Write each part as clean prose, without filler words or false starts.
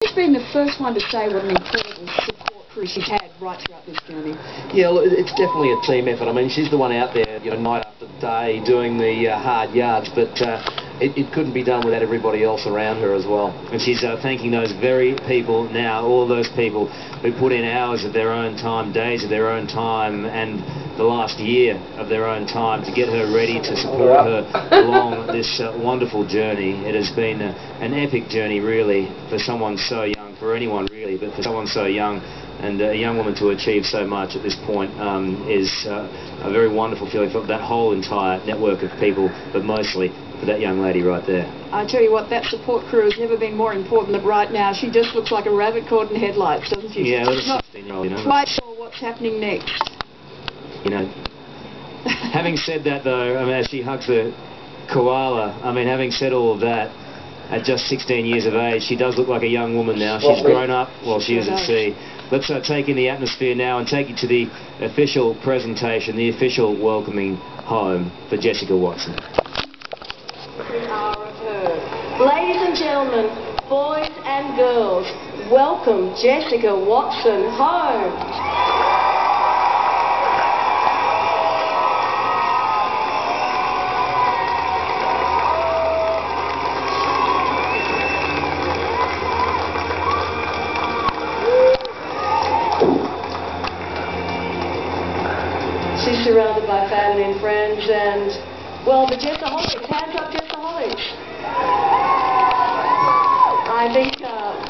She's been the first one to say what an important support crew she's had right throughout this journey. Yeah, well, it's definitely a team effort. I mean, she's the one out there, you know, night after day doing the hard yards, but it couldn't be done without everybody else around her as well. And she's thanking those very people now, all those people who put in hours of their own time, days of their own time, and the last year of their own time to get her ready to support her along this wonderful journey. It has been an epic journey, really, for someone so young, for anyone really, but for someone so young, and a young woman to achieve so much at this point is a very wonderful feeling for that whole entire network of people, but mostly for that young lady right there. I tell you what, that support crew has never been more important than right now. She just looks like a rabbit caught in headlights, doesn't she? Yeah, she's not 16-year-old, you know. quite sure what's happening next. You know, having said that though, I mean, as she hugs the koala, I mean, having said all of that, at just 16 years of age, she does look like a young woman now. She's grown up while she was at sea. Let's take in the atmosphere now and take you to the official presentation, the official welcoming home for Jessica Watson. Ladies and gentlemen, boys and girls, welcome Jessica Watson home. She's surrounded by family and friends and, well, the Jessaholics. Hands up, Jessaholics. I think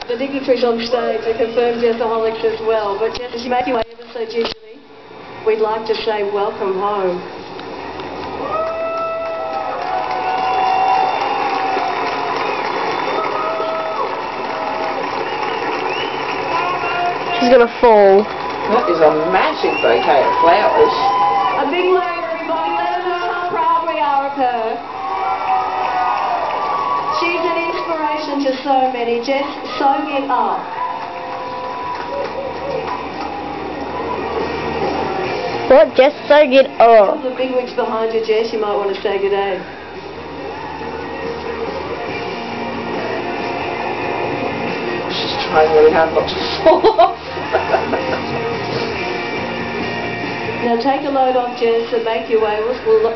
the dignitaries on stage have confirmed Jessaholics as well. But Jess, as you make your way ever so gingerly, we'd like to say welcome home. She's gonna fall. That is a massive bouquet of flowers. A big wave, everybody. Let her know how proud we are of her. She's an inspiration to so many. Jess, soak it up. What? Just soak it up. The big wigs behind you, Jess. You might want to say good day. She's trying really hard not to fall off. Now take a load off, Jess, and make your way. We'll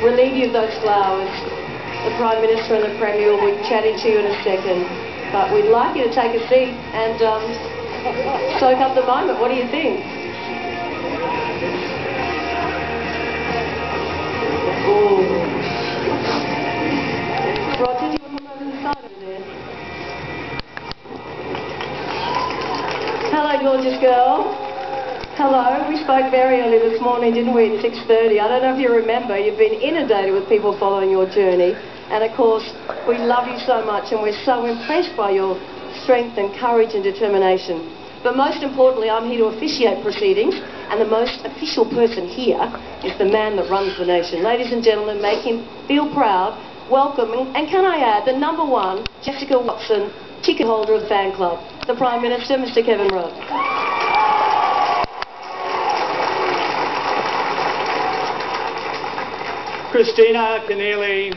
relieve you of those flowers. The Prime Minister and the Premier will be chatting to you in a second. But we'd like you to take a seat and soak up the moment. What do you think? Ooh. Roger, do you want to come over to the side over there? Hello, gorgeous girl. Hello, we spoke very early this morning, didn't we, at 6:30. I don't know if you remember, you've been inundated with people following your journey. And of course, we love you so much and we're so impressed by your strength and courage and determination. But most importantly, I'm here to officiate proceedings, and the most official person here is the man that runs the nation. Ladies and gentlemen, make him feel proud, welcome, and can I add, the #1 Jessica Watson ticket holder of the fan club, the Prime Minister, Mr. Kevin Rudd. Christina, Keneally,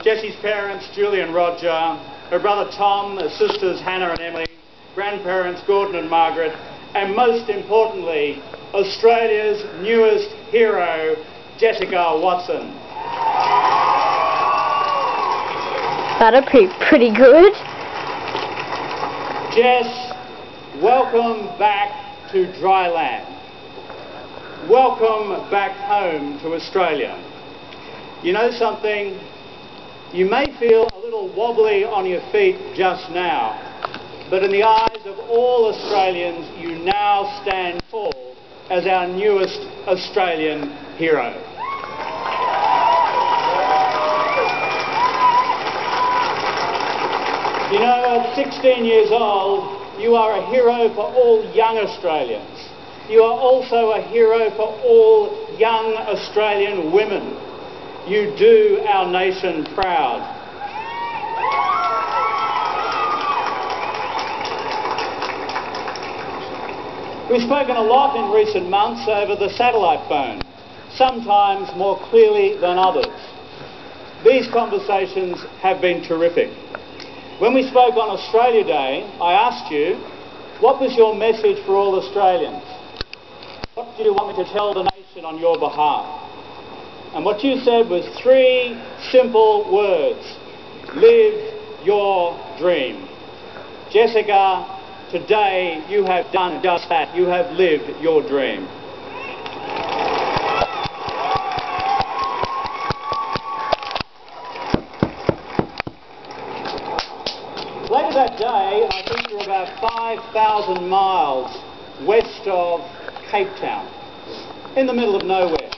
Jessie's parents, Julie and Roger, her brother Tom, her sisters Hannah and Emily, grandparents Gordon and Margaret, and most importantly, Australia's newest hero, Jessica Watson. That'd be pretty good. Jess, welcome back to dry land. Welcome back home to Australia. You know something? You may feel a little wobbly on your feet just now, but in the eyes of all Australians, you now stand tall as our newest Australian hero. You know, at 16 years old, you are a hero for all young Australians. You are also a hero for all young Australian women. You do our nation proud. We've spoken a lot in recent months over the satellite phone, sometimes more clearly than others. These conversations have been terrific. When we spoke on Australia Day, I asked you, what was your message for all Australians? What do you want me to tell the nation on your behalf? And what you said was 3 simple words: live your dream. Jessica, today you have done just that. You have lived your dream. Later that day, I think you're about 5,000 miles west of Cape Town, in the middle of nowhere.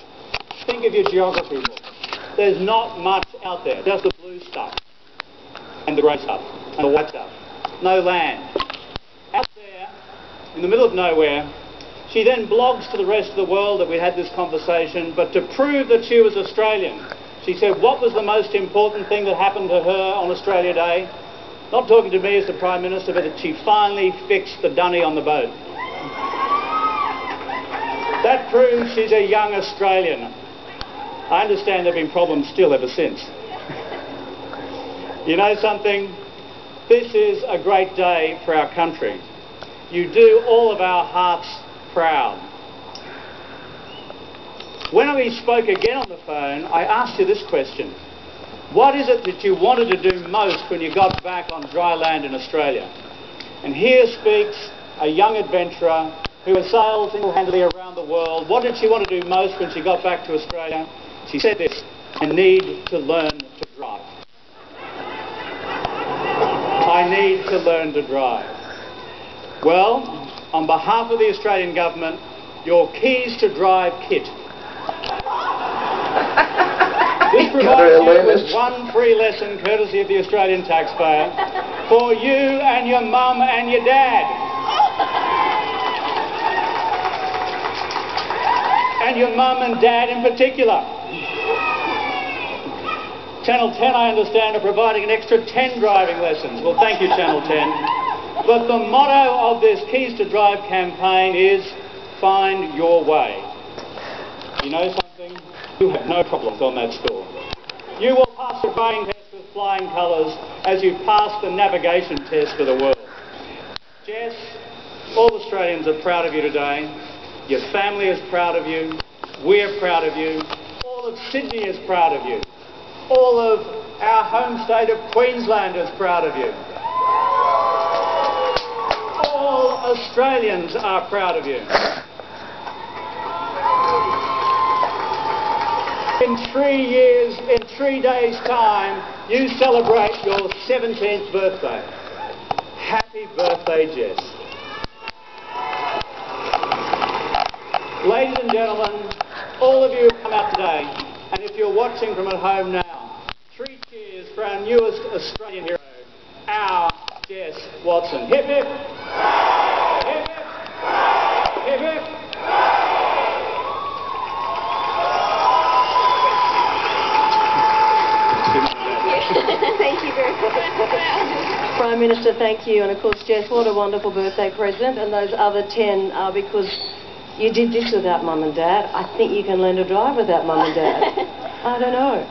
Think of your geography book. There's not much out there, just the blue stuff, and the grey stuff, and the white stuff. No land. Out there, in the middle of nowhere, she then blogs to the rest of the world that we had this conversation, but to prove that she was Australian, she said what was the most important thing that happened to her on Australia Day? Not talking to me as the Prime Minister, but that she finally fixed the dunny on the boat. That proves she's a young Australian. I understand there have been problems still ever since. You know something? This is a great day for our country. You do all of our hearts proud. When we spoke again on the phone, I asked you this question. What is it that you wanted to do most when you got back on dry land in Australia? And here speaks a young adventurer who has sailed single-handedly around the world. What did she want to do most when she got back to Australia? She said this: I need to learn to drive. I need to learn to drive. Well, on behalf of the Australian government, your Keys to Drive kit. This provides you with 1 free lesson courtesy of the Australian taxpayer for you and your mum and your dad. And your mum and dad in particular. Channel 10, I understand, are providing an extra 10 driving lessons. Well, thank you, Channel 10. But the motto of this Keys to Drive campaign is find your way. You know something? You have no problems on that score. You will pass the driving test with flying colours as you pass the navigation test for the world. Jess, all Australians are proud of you today. Your family is proud of you. We're proud of you. All of Sydney is proud of you. All of our home state of Queensland is proud of you. All Australians are proud of you. In 3 years, in 3 days' time, you celebrate your 17th birthday. Happy birthday, Jess. Ladies and gentlemen, all of you who come out today, and if you're watching from at home now, 3 cheers for our newest Australian hero, our Jess Watson. Hip hip! Hip hip! Hip hip! Thank you very much. Prime Minister, thank you. And of course, Jess, what a wonderful birthday present. And those other 10 are because you did this without Mum and Dad. I think you can learn to drive without Mum and Dad. I don't know.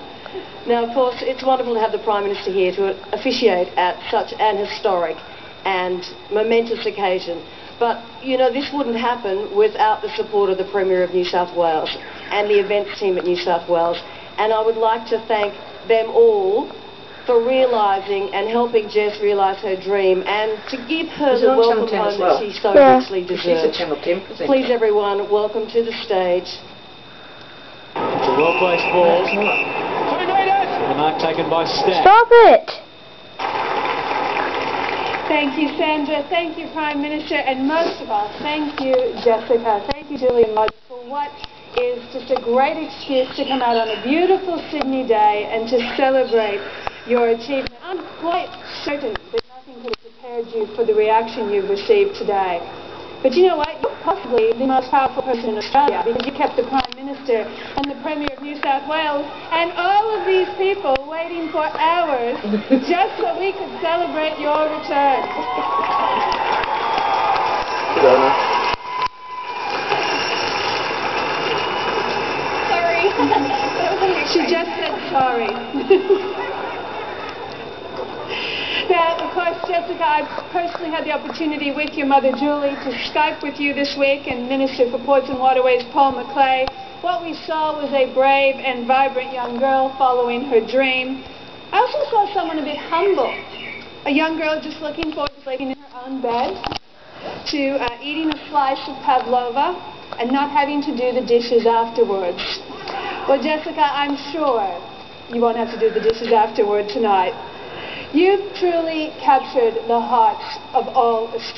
Now, of course, it's wonderful to have the Prime Minister here to officiate at such an historic and momentous occasion. But, you know, this wouldn't happen without the support of the Premier of New South Wales and the events team at New South Wales. And I would like to thank them all for realising and helping Jess realise her dream and to give her the welcome home that she so richly deserves. Please, everyone, welcome to the stage. It's a well-placed ball. The mark taken by Stan. Stop it! Thank you, Sandra. Thank you, Prime Minister. And most of all, thank you, Jessica. Thank you, Julia Mudge, for what is just a great excuse to come out on a beautiful Sydney day and to celebrate your achievement. I'm quite certain that nothing could have prepared you for the reaction you've received today. But you know what? You're possibly the most powerful person in Australia because you kept the Prime Minister and the Premier of New South Wales and all of these people waiting for hours just so we could celebrate your return. Sorry. She just said sorry. Now, personally had the opportunity with your mother Julie to Skype with you this week, and Minister for Ports and Waterways Paul McClay. What we saw was a brave and vibrant young girl following her dream. I also saw someone a bit humble, a young girl just looking forward to sleeping in her own bed, to eating a slice of pavlova and not having to do the dishes afterwards. Well, Jessica, I'm sure you won't have to do the dishes afterward tonight. You've truly captured the hearts of all Australians.